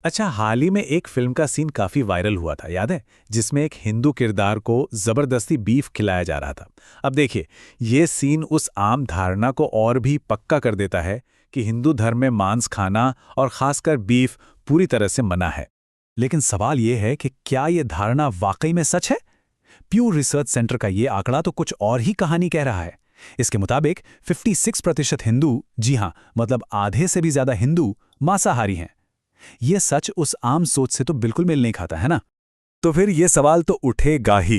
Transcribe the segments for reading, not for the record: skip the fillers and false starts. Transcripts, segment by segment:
अच्छा, हाल ही में एक फिल्म का सीन काफी वायरल हुआ था, याद है? जिसमें एक हिंदू किरदार को जबरदस्ती बीफ खिलाया जा रहा था। अब देखिए, ये सीन उस आम धारणा को और भी पक्का कर देता है कि हिंदू धर्म में मांस खाना और खासकर बीफ पूरी तरह से मना है। लेकिन सवाल ये है कि क्या ये धारणा वाकई में सच है? प्यू रिसर्च सेंटर का ये आंकड़ा तो कुछ और ही कहानी कह रहा है। इसके मुताबिक 56% हिंदू, जी हाँ, मतलब आधे से भी ज्यादा हिंदू मांसाहारी हैं। ये सच उस आम सोच से तो बिल्कुल मेल नहीं खाता, है ना? तो फिर ये सवाल तो उठेगा ही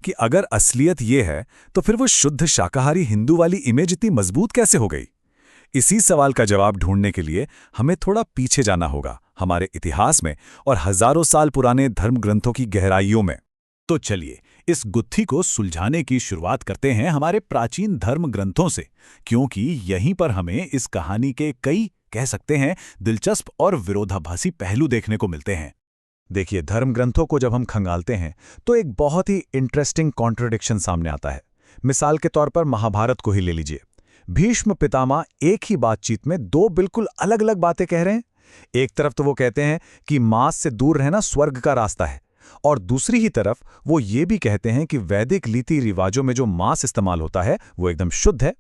कि अगर असलियत ये है तो फिर वो शुद्ध शाकाहारी हिंदू वाली इमेज इतनी मजबूत कैसे हो गई। इसी सवाल का जवाब ढूंढने के लिए हमें थोड़ा पीछे जाना होगा, हमारे इतिहास में और हजारों साल पुराने धर्म ग्रंथों की गहराइयों में। तो चलिए, इस गुत्थी को सुलझाने की शुरुआत करते हैं हमारे प्राचीन धर्म ग्रंथों से, क्योंकि यहीं पर हमें इस कहानी के कई, कह सकते हैं, दिलचस्प और विरोधाभासी पहलू देखने को मिलते हैं। देखिए, धर्म ग्रंथों को जब हम खंगालते हैं तो एक बहुत ही इंटरेस्टिंग कॉन्ट्रडिक्शन सामने आता है। मिसाल के तौर पर महाभारत को ही ले लीजिए। भीष्म पितामह एक ही बातचीत में दो बिल्कुल अलग अलग बातें कह रहे हैं। एक तरफ तो वो कहते हैं कि मांस से दूर रहना स्वर्ग का रास्ता है, और दूसरी ही तरफ वो ये भी कहते हैं कि वैदिक रीति रिवाजों में जो मांस इस्तेमाल होता है वो एकदम शुद्ध है।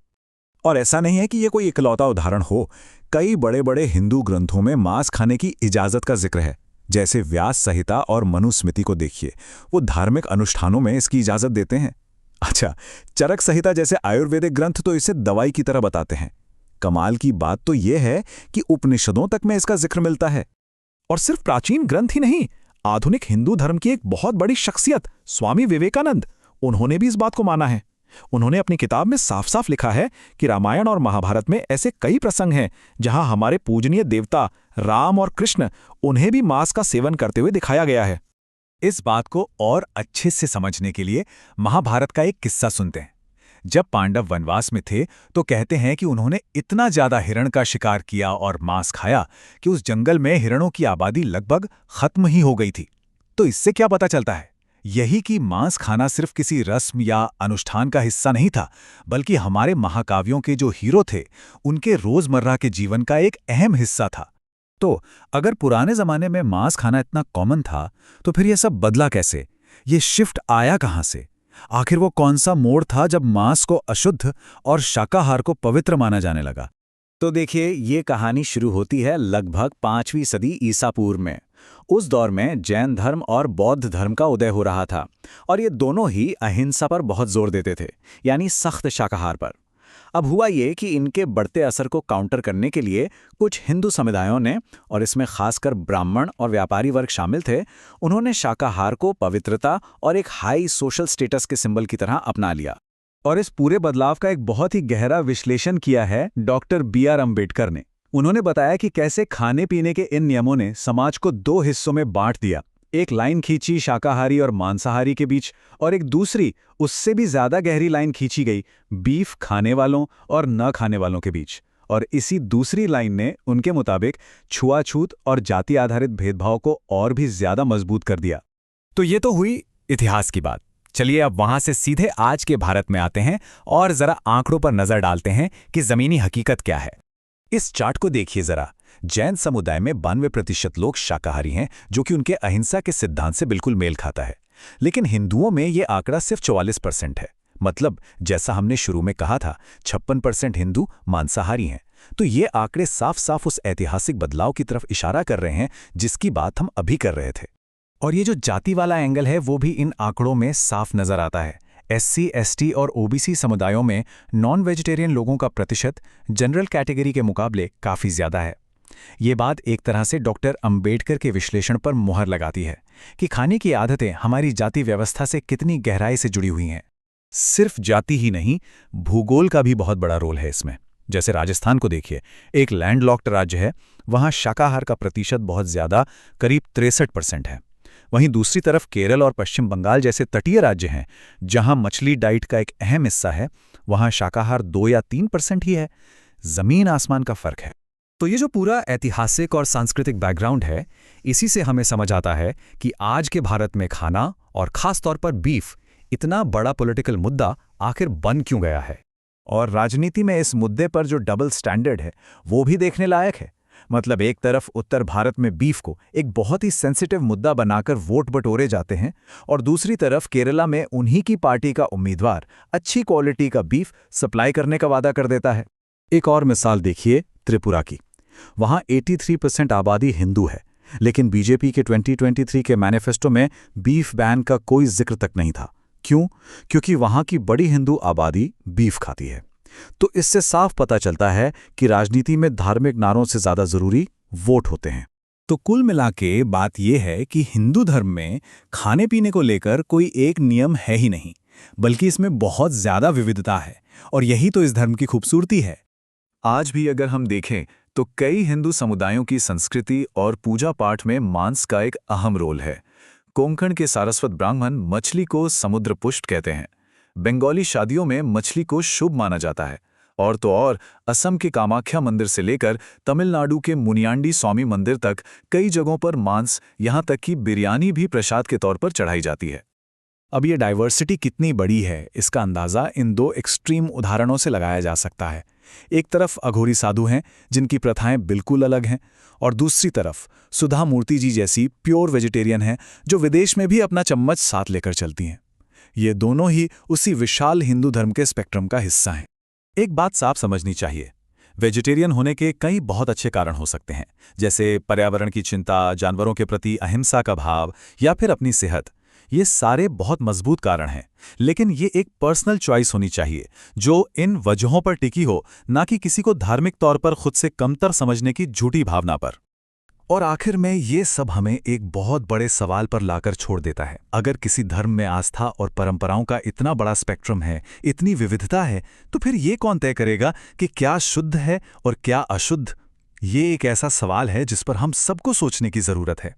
और ऐसा नहीं है कि ये कोई इकलौता उदाहरण हो। कई बड़े बड़े हिंदू ग्रंथों में मांस खाने की इजाजत का जिक्र है। जैसे व्यास संहिता और मनुस्मृति को देखिए, वो धार्मिक अनुष्ठानों में इसकी इजाजत देते हैं। अच्छा, चरक संहिता जैसे आयुर्वेदिक ग्रंथ तो इसे दवाई की तरह बताते हैं। कमाल की बात तो यह है कि उपनिषदों तक में इसका जिक्र मिलता है। और सिर्फ प्राचीन ग्रंथ ही नहीं, आधुनिक हिंदू धर्म की एक बहुत बड़ी शख्सियत स्वामी विवेकानंद, उन्होंने भी इस बात को माना है। उन्होंने अपनी किताब में साफ साफ लिखा है कि रामायण और महाभारत में ऐसे कई प्रसंग हैं जहां हमारे पूजनीय देवता राम और कृष्ण, उन्हें भी मांस का सेवन करते हुए दिखाया गया है। इस बात को और अच्छे से समझने के लिए महाभारत का एक किस्सा सुनते हैं। जब पांडव वनवास में थे तो कहते हैं कि उन्होंने इतना ज्यादा हिरण का शिकार किया और मांस खाया कि उस जंगल में हिरणों की आबादी लगभग खत्म ही हो गई थी। तो इससे क्या पता चलता है? यही कि मांस खाना सिर्फ किसी रस्म या अनुष्ठान का हिस्सा नहीं था, बल्कि हमारे महाकाव्यों के जो हीरो थे उनके रोजमर्रा के जीवन का एक अहम हिस्सा था। तो अगर पुराने जमाने में मांस खाना इतना कॉमन था, तो फिर यह सब बदला कैसे? ये शिफ्ट आया कहां से? आखिर वो कौन सा मोड़ था जब मांस को अशुद्ध और शाकाहार को पवित्र माना जाने लगा? तो देखिए, ये कहानी शुरू होती है लगभग 5वीं सदी ईसा पूर्व में। उस दौर में जैन धर्म और बौद्ध धर्म का उदय हो रहा था, और ये दोनों ही अहिंसा पर बहुत जोर देते थे, यानी सख्त शाकाहार पर। अब हुआ ये कि इनके बढ़ते असर को काउंटर करने के लिए कुछ हिंदू समुदायों ने, और इसमें खासकर ब्राह्मण और व्यापारी वर्ग शामिल थे, उन्होंने शाकाहार को पवित्रता और एक हाई सोशल स्टेटस के सिंबल की तरह अपना लिया। और इस पूरे बदलाव का एक बहुत ही गहरा विश्लेषण किया है डॉक्टर B.R. अम्बेडकर ने। उन्होंने बताया कि कैसे खाने पीने के इन नियमों ने समाज को दो हिस्सों में बांट दिया। एक लाइन खींची शाकाहारी और मांसाहारी के बीच, और एक दूसरी, उससे भी ज्यादा गहरी लाइन खींची गई बीफ खाने वालों और न खाने वालों के बीच। और इसी दूसरी लाइन ने उनके मुताबिक छुआछूत और जाति आधारित भेदभाव को और भी ज्यादा मजबूत कर दिया। तो ये तो हुई इतिहास की बात। चलिए अब वहां से सीधे आज के भारत में आते हैं और जरा आंकड़ों पर नजर डालते हैं कि जमीनी हकीकत क्या है। इस चार्ट को देखिए जरा। जैन समुदाय में 92% लोग शाकाहारी हैं, जो कि उनके अहिंसा के सिद्धांत से बिल्कुल मेल खाता है। लेकिन हिंदुओं में ये आंकड़ा सिर्फ 44% है। मतलब जैसा हमने शुरू में कहा था, 56% हिंदू मांसाहारी हैं। तो ये आंकड़े साफ साफ उस ऐतिहासिक बदलाव की तरफ इशारा कर रहे हैं जिसकी बात हम अभी कर रहे थे। और ये जो जाति वाला एंगल है वो भी इन आंकड़ों में साफ नजर आता है। SC, ST और OBC समुदायों में नॉन वेजिटेरियन लोगों का प्रतिशत जनरल कैटेगरी के मुकाबले काफ़ी ज़्यादा है। ये बात एक तरह से डॉक्टर अंबेडकर के विश्लेषण पर मुहर लगाती है कि खाने की आदतें हमारी जाति व्यवस्था से कितनी गहराई से जुड़ी हुई हैं। सिर्फ जाति ही नहीं, भूगोल का भी बहुत बड़ा रोल है इसमें। जैसे राजस्थान को देखिए, एक लैंडलॉक्ड राज्य है, वहाँ शाकाहार का प्रतिशत बहुत ज़्यादा, करीब 63% है। वहीं दूसरी तरफ केरल और पश्चिम बंगाल जैसे तटीय राज्य हैं, जहां मछली डाइट का एक अहम हिस्सा है, वहां शाकाहार 2 या 3% ही है। जमीन आसमान का फर्क है। तो ये जो पूरा ऐतिहासिक और सांस्कृतिक बैकग्राउंड है, इसी से हमें समझ आता है कि आज के भारत में खाना, और खास तौर पर बीफ, इतना बड़ा पॉलिटिकल मुद्दा आखिर बन क्यों गया है। और राजनीति में इस मुद्दे पर जो डबल स्टैंडर्ड है वो भी देखने लायक है। मतलब एक तरफ उत्तर भारत में बीफ को एक बहुत ही सेंसिटिव मुद्दा बनाकर वोट बटोरे जाते हैं और दूसरी तरफ केरला में उन्हीं की पार्टी का उम्मीदवार अच्छी क्वालिटी का बीफ सप्लाई करने का वादा कर देता है। एक और मिसाल देखिए त्रिपुरा की। वहां 83% आबादी हिंदू है, लेकिन बीजेपी के 2023 के मैनिफेस्टो में बीफ बैन का कोई जिक्र तक नहीं था। क्यों? क्योंकि वहां की बड़ी हिंदू आबादी बीफ खाती है। तो इससे साफ पता चलता है कि राजनीति में धार्मिक नारों से ज्यादा जरूरी वोट होते हैं। तो कुल मिलाके बात यह है कि हिंदू धर्म में खाने पीने को लेकर कोई एक नियम है ही नहीं, बल्कि इसमें बहुत ज्यादा विविधता है, और यही तो इस धर्म की खूबसूरती है। आज भी अगर हम देखें तो कई हिंदू समुदायों की संस्कृति और पूजा पाठ में मांस का एक अहम रोल है। कोंकण के सारस्वत ब्राह्मण मछली को समुद्र पुष्ट कहते हैं। बंगाली शादियों में मछली को शुभ माना जाता है। और तो और असम के कामाख्या मंदिर से लेकर तमिलनाडु के मुनियांडी स्वामी मंदिर तक कई जगहों पर मांस, यहाँ तक कि बिरयानी भी प्रसाद के तौर पर चढ़ाई जाती है। अब ये डाइवर्सिटी कितनी बड़ी है, इसका अंदाज़ा इन दो एक्सट्रीम उदाहरणों से लगाया जा सकता है। एक तरफ अघोरी साधु हैं जिनकी प्रथाएं बिल्कुल अलग हैं, और दूसरी तरफ सुधा मूर्ति जी जैसी प्योर वेजिटेरियन हैं जो विदेश में भी अपना चम्मच साथ लेकर चलती हैं। ये दोनों ही उसी विशाल हिंदू धर्म के स्पेक्ट्रम का हिस्सा हैं। एक बात साफ समझनी चाहिए, वेजिटेरियन होने के कई बहुत अच्छे कारण हो सकते हैं, जैसे पर्यावरण की चिंता, जानवरों के प्रति अहिंसा का भाव या फिर अपनी सेहत। ये सारे बहुत मजबूत कारण हैं, लेकिन ये एक पर्सनल चॉइस होनी चाहिए जो इन वजहों पर टिकी हो, ना कि किसी को धार्मिक तौर पर खुद से कमतर समझने की झूठी भावना पर। और आखिर में ये सब हमें एक बहुत बड़े सवाल पर लाकर छोड़ देता है। अगर किसी धर्म में आस्था और परंपराओं का इतना बड़ा स्पेक्ट्रम है, इतनी विविधता है, तो फिर ये कौन तय करेगा कि क्या शुद्ध है और क्या अशुद्ध? ये एक ऐसा सवाल है जिस पर हम सबको सोचने की जरूरत है।